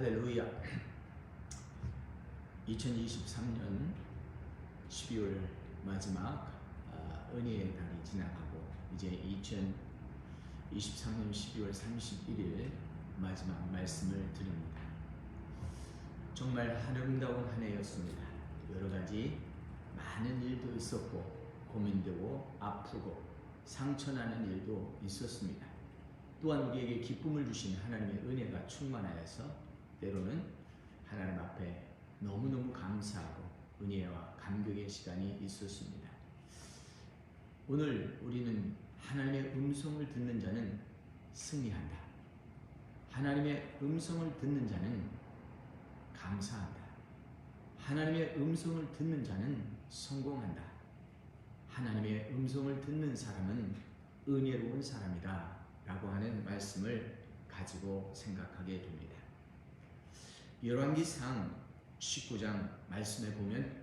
할렐루야. 2023년 12월 마지막 은혜의 달이 지나가고 이제 2023년 12월 31일 마지막 말씀을 드립니다. 정말 아름다운 한 해였습니다. 여러 가지 많은 일도 있었고 고민되고 아프고 상처나는 일도 있었습니다. 또한 우리에게 기쁨을 주신 하나님의 은혜가 충만하여서 때로는 하나님 앞에 너무너무 감사하고 은혜와 감격의 시간이 있었습니다. 오늘 우리는 하나님의 음성을 듣는 자는 승리한다. 하나님의 음성을 듣는 자는 감사한다. 하나님의 음성을 듣는 자는 성공한다. 하나님의 음성을 듣는 사람은 은혜로운 사람이다 라고 하는 말씀을 가지고 생각하게 됩니다. 열왕기상 19장 말씀에 보면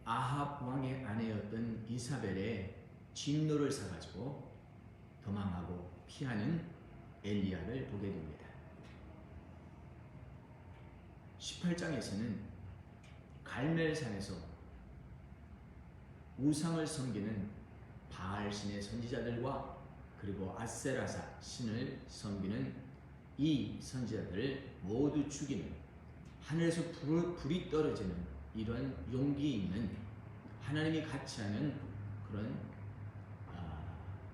아합 왕의 아내였던 이사벨의 진노를 사가지고 도망하고 피하는 엘리야를 보게 됩니다. 18장에서는 갈멜산에서 우상을 섬기는 바알 신의 선지자들과 그리고 아세라사 신을 섬기는 이 선지자들을 모두 죽이는, 하늘에서 불이 떨어지는 이런 용기 있는 하나님이 같이 하는 그런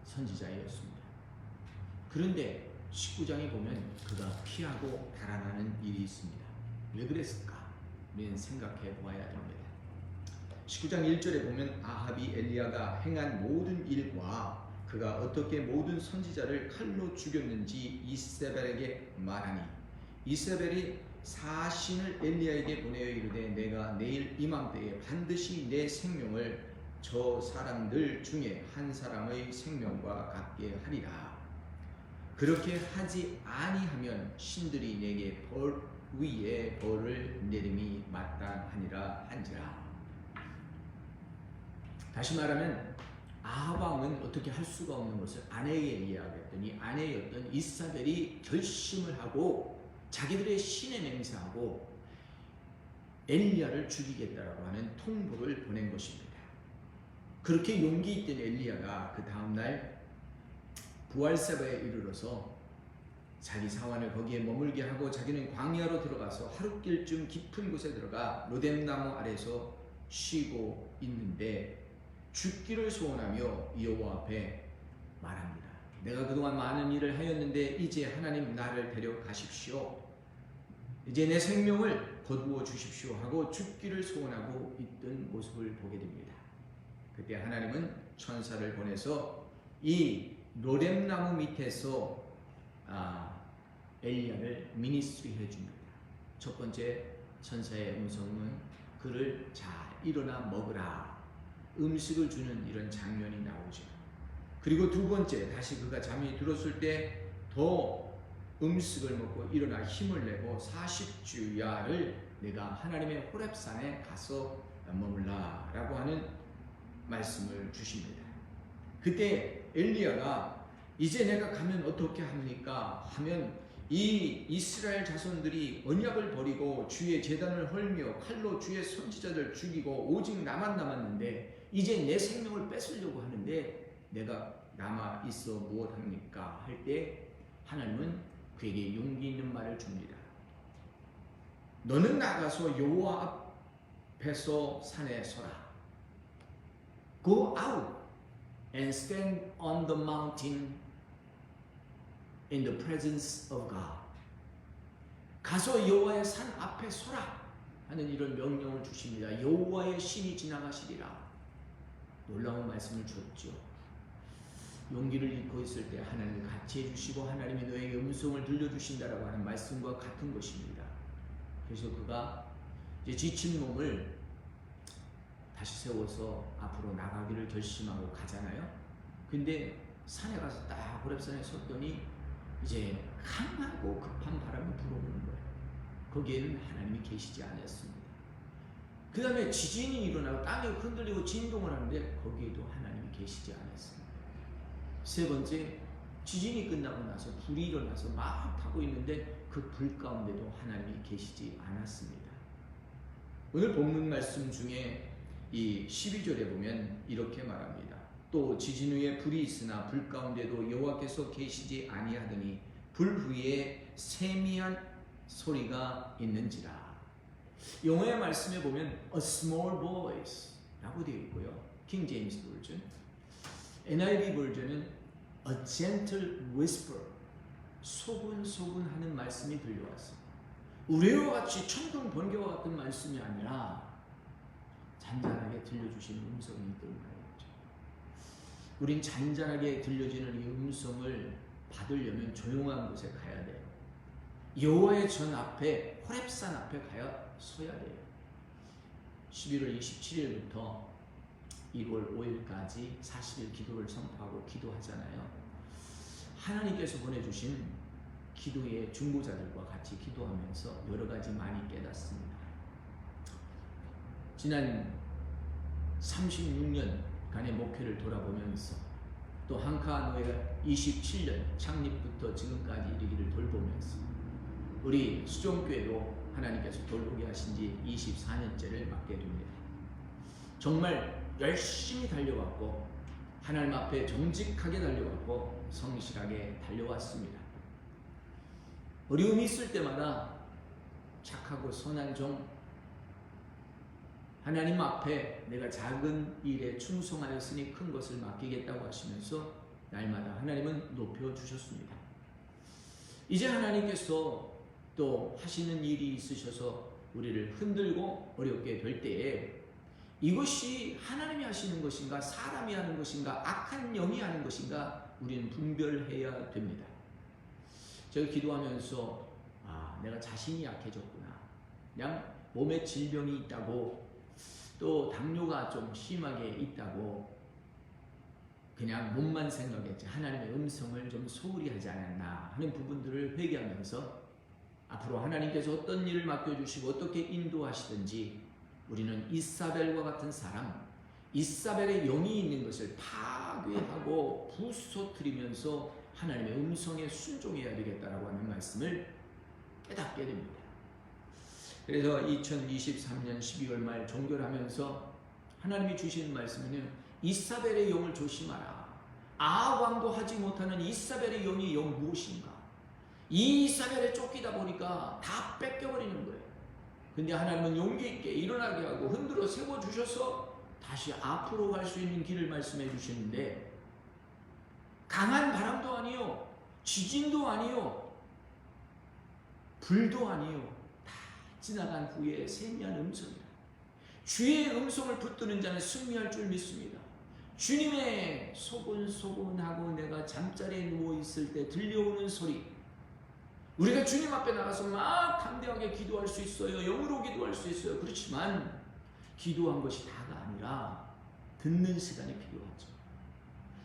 선지자였습니다. 그런데 19장에 보면 그가 피하고 달아나는 일이 있습니다. 왜 그랬을까? 우리는 생각해 보아야 됩니다. 19장 1절에 보면 아합이 엘리야가 행한 모든 일과 그가 어떻게 모든 선지자를 칼로 죽였는지 이세벨에게 말하니, 이세벨이 사신을 엘리야에게 보내어 이르되 내가 내일 이맘때에 반드시 내 생명을 저 사람들 중에 한 사람의 생명과 같게 하리라. 그렇게 하지 아니하면 신들이 내게 벌 위에 벌을 내림이 마땅하니라 한지라. 다시 말하면 아합 왕은 어떻게 할 수가 없는 것을 아내에게 이야기했더니 아내였던 이사벨이 결심을 하고 자기들의 신에 맹세하고 엘리야를 죽이겠다라고 하는 통보를 보낸 것입니다. 그렇게 용기 있던 엘리야가 그 다음날 부알세바에 이르러서 자기 사환을 거기에 머물게 하고 자기는 광야로 들어가서 하룻길쯤 깊은 곳에 들어가 로뎀나무 아래서 쉬고 있는데 죽기를 소원하며 여호와 앞에 말합니다. 내가 그동안 많은 일을 하였는데 이제 하나님 나를 데려가십시오. 이제 내 생명을 거두어 주십시오 하고 죽기를 소원하고 있던 모습을 보게 됩니다. 그때 하나님은 천사를 보내서 이 로뎀나무 밑에서 엘리야를 미니스트리 해줍니다. 첫 번째 천사의 음성은 그를 자 일어나 먹으라, 음식을 주는 이런 장면이 나오죠. 그리고 두 번째, 다시 그가 잠이 들었을 때 더 음식을 먹고 일어나 힘을 내고 40주야를 내가 하나님의 호렙산에 가서 머물라 라고 하는 말씀을 주십니다. 그때 엘리야가 이제 내가 가면 어떻게 합니까? 하면 이 이스라엘 자손들이 언약을 버리고 주의 제단을 헐며 칼로 주의 선지자들 죽이고 오직 나만 남았는데 이제 내 생명을 뺏으려고 하는데 내가 남아 있어 무엇합니까? 할 때 하나님은 그에게 용기 있는 말을 줍니다. 너는 나가서 여호와 앞에서 산에 서라. Go out and stand on the mountain in the presence of God. 가서 여호와의 산 앞에 서라 하는 이런 명령을 주십니다. 여호와의 신이 지나가시리라. 놀라운 말씀을 줬죠. 용기를 잃고 있을 때 하나님이 같이 해주시고 하나님이 너에게 음성을 들려주신다라고 하는 말씀과 같은 것입니다. 그래서 그가 이제 지친 몸을 다시 세워서 앞으로 나가기를 결심하고 가잖아요. 근데 산에 가서 딱 호렙산에 섰더니 이제 강하고 급한 바람이 불어오는 거예요. 거기에는 하나님이 계시지 않았습니다. 그 다음에 지진이 일어나고 땅이 흔들리고 진동을 하는데 거기에도 하나님이 계시지 않았습니다. 세 번째, 지진이 끝나고 나서 불이 일어나서 막 타고 있는데 그 불 가운데도 하나님이 계시지 않았습니다. 오늘 본문 말씀 중에 이 12절에 보면 이렇게 말합니다. 또 지진 후에 불이 있으나 불 가운데도 여호와께서 계시지 아니하더니 불 위에 세미한 소리가 있는지라. 영어의 말씀에 보면 a small voice 라고 되어 있고요. 킹 제임스 버전, NIV 버전은 a gentle whisper, 소근소근 하는 말씀이 들려왔습니다. 우레와 같이 천둥 번개와 같은 말씀이 아니라 잔잔하게 들려주시는 음성이 있던 말이죠. 우린 잔잔하게 들려지는 이 음성을 받으려면 조용한 곳에 가야 돼요. 여호와의 전 앞에, 호렙산 앞에 가야 서야 돼요. 11월 27일부터 1월 5일까지 40일 기도를 선포하고 기도하잖아요. 하나님께서 보내주신 기도의 중보자들과 같이 기도하면서 여러 가지 많이 깨닫습니다. 지난 36년간의 목회를 돌아보면서 또 한카노회가 27년 창립부터 지금까지 이르기를 돌보면서 우리 수종교회도 하나님께서 돌보게 하신 지 24년째를 맞게 됩니다. 정말 열심히 달려왔고 하나님 앞에 정직하게 달려왔고 성실하게 달려왔습니다. 어려움이 있을 때마다 착하고 선한 종, 하나님 앞에 내가 작은 일에 충성하였으니 큰 것을 맡기겠다고 하시면서 날마다 하나님은 높여주셨습니다. 이제 하나님께서 또 하시는 일이 있으셔서 우리를 흔들고 어렵게 될 때에 이것이 하나님이 하시는 것인가 사람이 하는 것인가 악한 영이 하는 것인가 우리는 분별해야 됩니다. 제가 기도하면서 내가 자신이 약해졌구나, 그냥 몸에 질병이 있다고 또 당뇨가 좀 심하게 있다고 그냥 몸만 생각했지 하나님의 음성을 좀 소홀히 하지 않았나 하는 부분들을 회개하면서 앞으로 하나님께서 어떤 일을 맡겨주시고 어떻게 인도하시든지 우리는 이사벨과 같은 사람, 이사벨의 영이 있는 것을 파괴하고 부서뜨리면서 하나님의 음성에 순종해야 되겠다라고 하는 말씀을 깨닫게 됩니다. 그래서 2023년 12월 말 종교를 하면서 하나님이 주시는 말씀은 이사벨의 영을 조심하라. 아합 왕도 하지 못하는 이사벨의 영이 영 무엇인가? 이 이사벨에 쫓기다 보니까 다 뺏겨버리는 거예요. 근데 하나님은 용기 있게 일어나게 하고 흔들어 세워주셔서 다시 앞으로 갈 수 있는 길을 말씀해 주시는데 강한 바람도 아니요, 지진도 아니요, 불도 아니요, 다 지나간 후에 세미한 음성이다. 주의 음성을 붙드는 자는 승리할 줄 믿습니다. 주님의 소곤소곤하고 내가 잠자리에 누워있을 때 들려오는 소리, 우리가 주님 앞에 나가서 막 담대하게 기도할 수 있어요. 영으로 기도할 수 있어요. 그렇지만 기도한 것이 다가 아니라 듣는 시간이 필요하죠.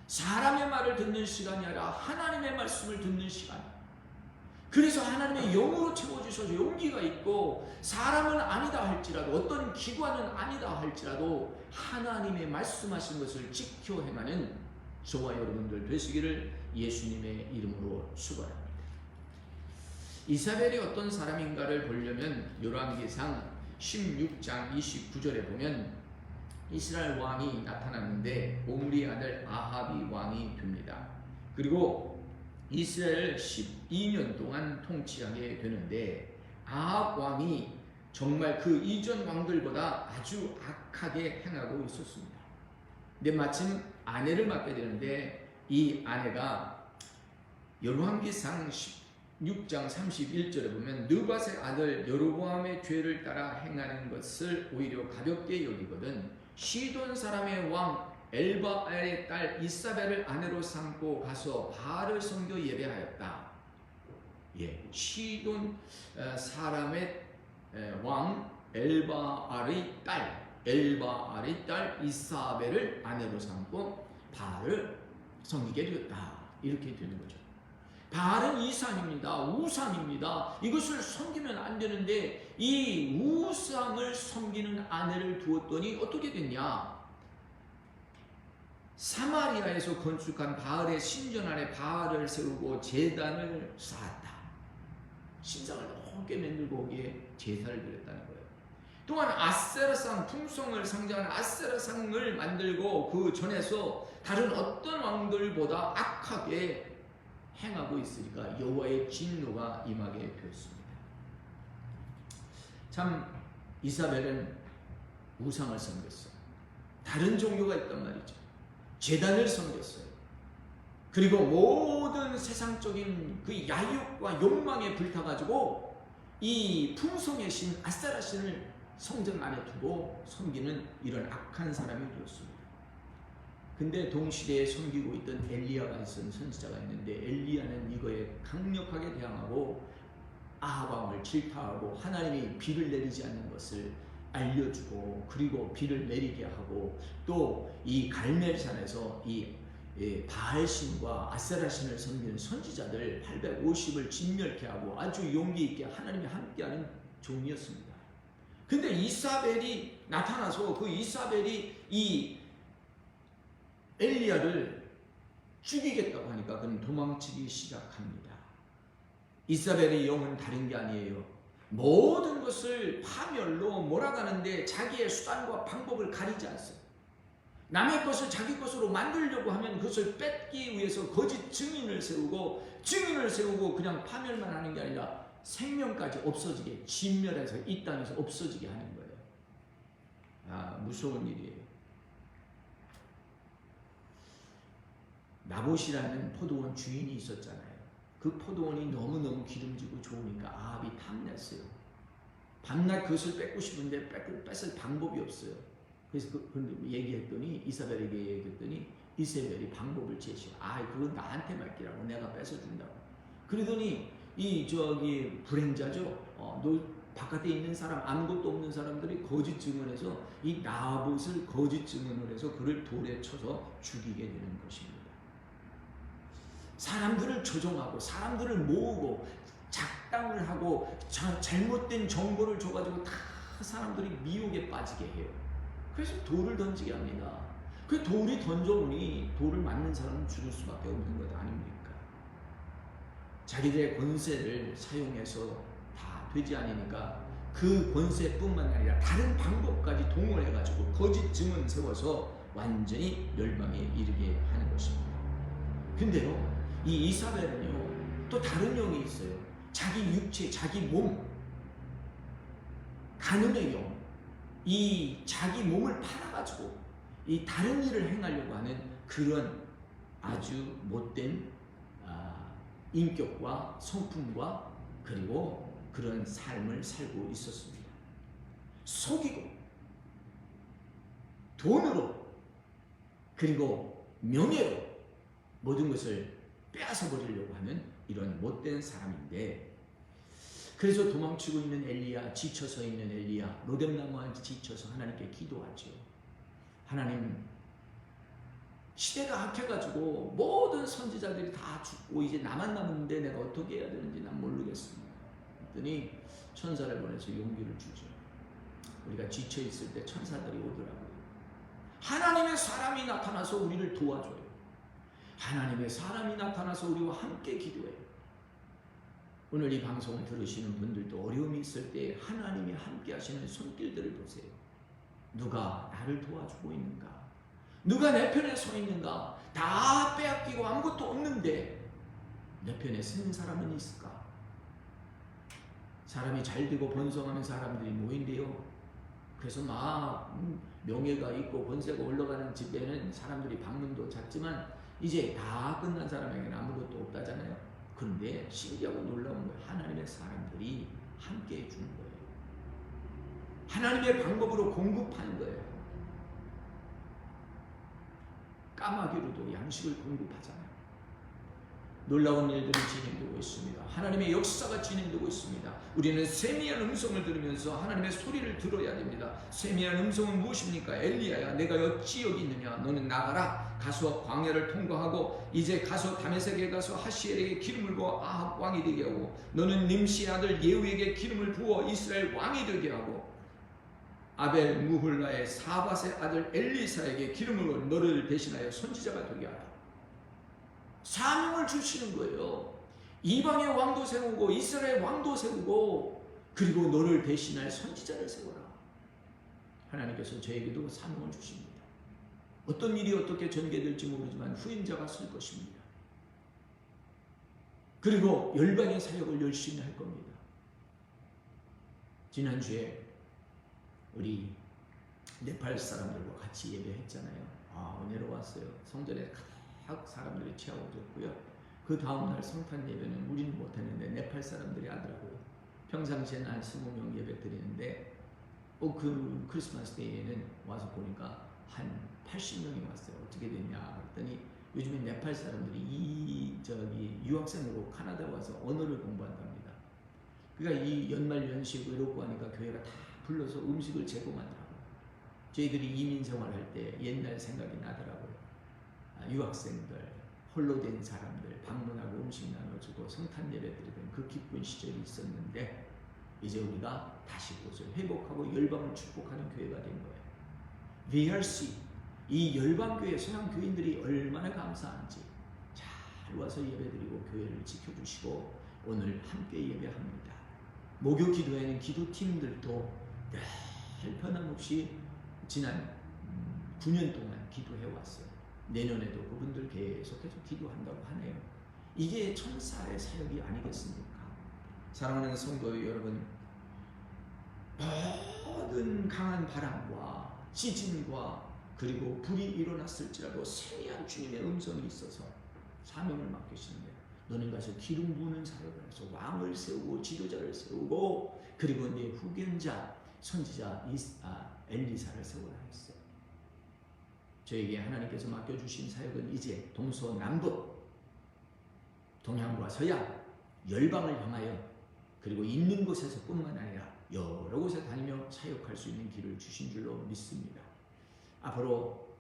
사람의 말을 듣는 시간이 아니라 하나님의 말씀을 듣는 시간. 그래서 하나님의 영으로 채워주셔서 용기가 있고 사람은 아니다 할지라도 어떤 기관은 아니다 할지라도 하나님의 말씀하신 것을 지켜 행하는 저와 여러분들 되시기를 예수님의 이름으로 축원합니다. 이사벨이 어떤 사람인가를 보려면 열왕기상 16장 29절에 보면 이스라엘 왕이 나타났는데 옴리 아들 아합이 왕이 됩니다. 그리고 이스라엘을 12년 동안 통치하게 되는데 아합 왕이 정말 그 이전 왕들보다 아주 악하게 행하고 있었습니다. 근데 마침 아내를 맡게 되는데 이 아내가 열왕기상 6장 31절에 보면 느밧의 아들 여로보암의 죄를 따라 행하는 것을 오히려 가볍게 여기거든 시돈 사람의 왕 엘바알의 딸 이사벨을 아내로 삼고 가서 바알을 섬겨 예배하였다. 시돈 사람의 왕 엘바알의 딸 이사벨을 아내로 삼고 바알을 섬기게 되었다. 이렇게 되는 거죠. 바알은 이산입니다. 우상입니다. 이것을 섬기면 안 되는데 이 우상을 섬기는 아내를 두었더니 어떻게 됐냐? 사마리아에서 건축한 바알의 신전 안에 바알을 세우고 제단을 쌓았다. 신상을 높게 만들고 거기에 제사를 드렸다는 거예요. 또한 아세라상, 풍성을 상징하는 아세라상을 만들고 그 전에서 다른 어떤 왕들보다 악하게 행하고 있으니까 여호와의 진노가 임하게 되었습니다. 참 이사벨은 우상을 섬겼어요. 다른 종교가 있단 말이죠. 제단을 섬겼어요. 그리고 모든 세상적인 그 야욕과 욕망에 불타가지고 이 풍성의 신 아세라 신을 성전 안에 두고 섬기는 이런 악한 사람이 되었습니다. 근데 동시대에 섬기고 있던 엘리야가 있던 선지자가 있는데 엘리야는 이거에 강력하게 대항하고 아합 왕을 질타하고 하나님이 비를 내리지 않는 것을 알려주고 그리고 비를 내리게 하고 또 이 갈멜산에서 이 바알신과 아세라신을 섬기는 선지자들 850을 진멸케 하고 아주 용기 있게 하나님이 함께하는 종이었습니다. 근데 이사벨이 나타나서 그 이사벨이 이 엘리야를 죽이겠다고 하니까 그는 도망치기 시작합니다. 이사벨의 영은 다른 게 아니에요. 모든 것을 파멸로 몰아가는데 자기의 수단과 방법을 가리지 않습니다. 남의 것을 자기 것으로 만들려고 하면 그것을 뺏기 위해서 거짓 증인을 세우고 그냥 파멸만 하는 게 아니라 생명까지 없어지게 진멸해서 이 땅에서 없어지게 하는 거예요. 아, 무서운 일이에요. 나봇이라는 포도원 주인이 있었잖아요. 그 포도원이 너무너무 기름지고 좋으니까 아합이 탐냈어요. 밤낮 그것을 뺏고 싶은데 뺏을 방법이 없어요. 그래서 얘기했더니 이사벨에게 얘기했더니 이사벨이 방법을 제시해. 그건 나한테 맡기라고 내가 뺏어준다고. 그러더니 불행자죠. 바깥에 있는 사람 아무것도 없는 사람들이 거짓 증언해서 이 나봇을 거짓 증언을 해서 그를 돌에 쳐서 죽이게 되는 것입니다. 사람들을 조종하고 사람들을 모으고 작당을 하고 잘못된 정보를 줘가지고 다 사람들이 미혹에 빠지게 해요. 그래서 돌을 던지게 합니다. 그 돌이 던져보니 돌을 맞는 사람은 죽을 수밖에 없는 것 아닙니까? 자기들의 권세를 사용해서 다 되지 않으니까 그 권세뿐만 아니라 다른 방법까지 동원해가지고 거짓 증언 세워서 완전히 멸망에 이르게 하는 것입니다. 근데요, 이 이사벨은요 또 다른 영이 있어요. 자기 육체, 자기 몸, 간음의 영, 이 자기 몸을 팔아가지고 이 다른 일을 행하려고 하는 그런 아주 못된 인격과 성품과 그리고 그런 삶을 살고 있었습니다. 속이고 돈으로 그리고 명예로 모든 것을 빼앗아 버리려고 하는 이런 못된 사람인데, 그래서 도망치고 있는 엘리야, 지쳐서 있는 엘리야, 로뎀나무한테 지쳐서 하나님께 기도하죠. 하나님, 시대가 악해가지고 모든 선지자들이 다 죽고 이제 나만 남았는데 내가 어떻게 해야 되는지 난 모르겠습니다. 그랬더니 천사를 보내서 용기를 주죠. 우리가 지쳐 있을 때 천사들이 오더라고요. 하나님의 사람이 나타나서 우리를 도와줘요. 하나님의 사람이 나타나서 우리와 함께 기도해요. 오늘 이 방송을 들으시는 분들도 어려움이 있을 때 하나님이 함께 하시는 손길들을 보세요. 누가 나를 도와주고 있는가? 누가 내 편에 서 있는가? 다 빼앗기고 아무것도 없는데 내 편에 서는 사람은 있을까? 사람이 잘 되고 번성하는 사람들이 모인대요. 그래서 막 명예가 있고 권세가 올라가는 집에는 사람들이 방문도 잦지만 이제 다 끝난 사람에게는 아무것도 없다잖아요. 그런데 신기하고 놀라운 거예요. 하나님의 사람들이 함께 해주는 거예요. 하나님의 방법으로 공급하는 거예요. 까마귀로도 양식을 공급하잖아요. 놀라운 일들이 진행되고 있습니다. 하나님의 역사가 진행되고 있습니다. 우리는 세미한 음성을 들으면서 하나님의 소리를 들어야 됩니다. 세미한 음성은 무엇입니까? 엘리야야, 내가 어찌 여기 있느냐? 너는 나가라. 가서 광야를 통과하고 이제 가서 다메섹에 가서 하시엘에게 기름을 부어 아합 왕이 되게 하고 너는 님시의 아들 예후에게 기름을 부어 이스라엘 왕이 되게 하고 아벨 무홀라의 사밧의 아들 엘리사에게 기름으로 너를 대신하여 선지자가 되게 하라. 사명을 주시는 거예요. 이방의 왕도 세우고 이스라엘 왕도 세우고 그리고 너를 대신할 선지자를 세워라. 하나님께서 저에게도 사명을 주십니다. 어떤 일이 어떻게 전개될지 모르지만 후임자가 쓸 것입니다. 그리고 열방의 사역을 열심히 할 겁니다. 지난주에 우리 네팔 사람들과 같이 예배했잖아요. 은혜로웠어요. 성전에 가득 사람들이 채워졌고요. 그 다음날 성탄 예배는 우리는 못했는데 네팔 사람들이 하더라고요. 평상시에는 한 20명 예배 드리는데 그 크리스마스 데이에는 와서 보니까 한 80명이 왔어요. 어떻게 됐냐 그랬더니 요즘에 네팔 사람들이 유학생으로 카나다 와서 언어를 공부한답니다. 그러니까 이 연말 연시 외롭고 하니까 교회가 다 불러서 음식을 제공하더라고요. 저희들이 이민 생활할 때 옛날 생각이 나더라고요. 유학생들, 홀로 된 사람들 방문하고 음식 나눠주고 성탄 예배 드리던 그 기쁜 시절이 있었는데 이제 우리가 다시 그것을 회복하고 열방을 축복하는 교회가 된 거예요. VRC, 이 열방교회 서양교인들이 얼마나 감사한지 잘 와서 예배드리고 교회를 지켜주시고 오늘 함께 예배합니다. 목요 기도회는 기도팀들도 늘 변함없이 지난 9년 동안 기도해왔어요. 내년에도 그분들 계속해서 기도한다고 하네요. 이게 천사의 사역이 아니겠습니까? 사랑하는 성도 여러분, 모든 강한 바람과 지진과 그리고 불이 일어났을지라도 세미한 주님의 음성이 있어서 사명을 맡기시는데 너는 가서 기름 부는 사역을 해서 왕을 세우고 지도자를 세우고 그리고 네 후견자 선지자 엘리사를 세우라 했어요. 저에게 하나님께서 맡겨주신 사역은 이제 동서남북 동양과 서양 열방을 향하여 그리고 있는 곳에서 뿐만 아니라 여러 곳에 다니며 사역할 수 있는 길을 주신 줄로 믿습니다. 앞으로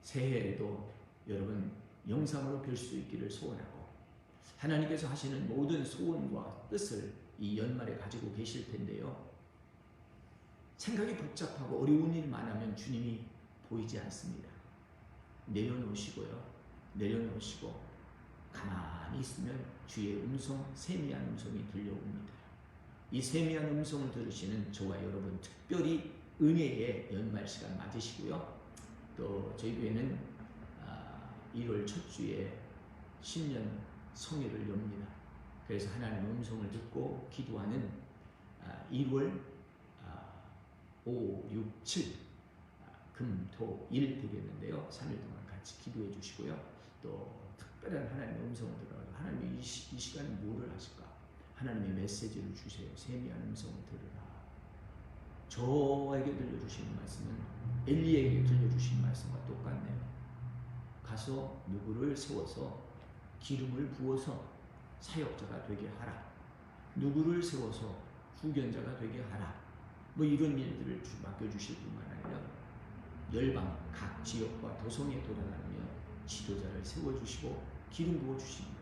새해에도 여러분 영상으로 뵐 수 있기를 소원하고 하나님께서 하시는 모든 소원과 뜻을 이 연말에 가지고 계실 텐데요. 생각이 복잡하고 어려운 일 많으면 주님이 보이지 않습니다. 내려놓으시고요. 내려놓으시고 가만히 있으면 주의 음성, 세미한 음성이 들려옵니다. 이 세미한 음성을 들으시는 저와 여러분 특별히 은혜의 연말 시간 맞으시고요. 또 저희 교회는 1월 첫 주에 신년 성회를 엽니다. 그래서 하나님의 음성을 듣고 기도하는 1월 5, 6, 7 금, 토, 일 되겠는데요. 3일 동안 같이 기도해 주시고요. 또 특별한 하나님의 음성을 들어가지고 하나님이 이 시간에 뭐를 하실까? 하나님의 메시지를 주세요. 세미한 음성을 들으라. 저에게 들려주시는 말씀은 엘리에게 들려주신 말씀과 똑같네요. 가서 누구를 세워서 기름을 부어서 사역자가 되게 하라. 누구를 세워서 후견자가 되게 하라. 뭐 이런 일들을 맡겨주실 뿐만 아니라 열방 각 지역과 도성에 돌아다니며 지도자를 세워주시고 기름 부어주십니다.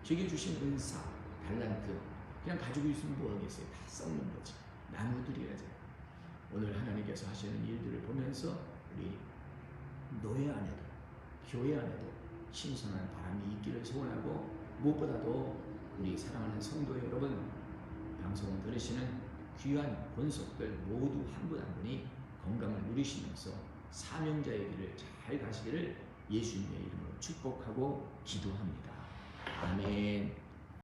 제게 주신 은사, 달란트 그냥 가지고 있으면 뭐하겠어요. 다 썩는 거지. 나누드려야죠. 오늘 하나님께서 하시는 일들을 보면서 우리 노예 안에도 교회 안에도 신선한 바람이 있기를 소원하고 무엇보다도 우리 사랑하는 성도 여러분 방송을 들으시는 귀한 권속들 모두 한 분 한 분이 건강을 누리시면서 사명자의 길을 잘 가시기를 예수님의 이름으로 축복하고 기도합니다. 아멘.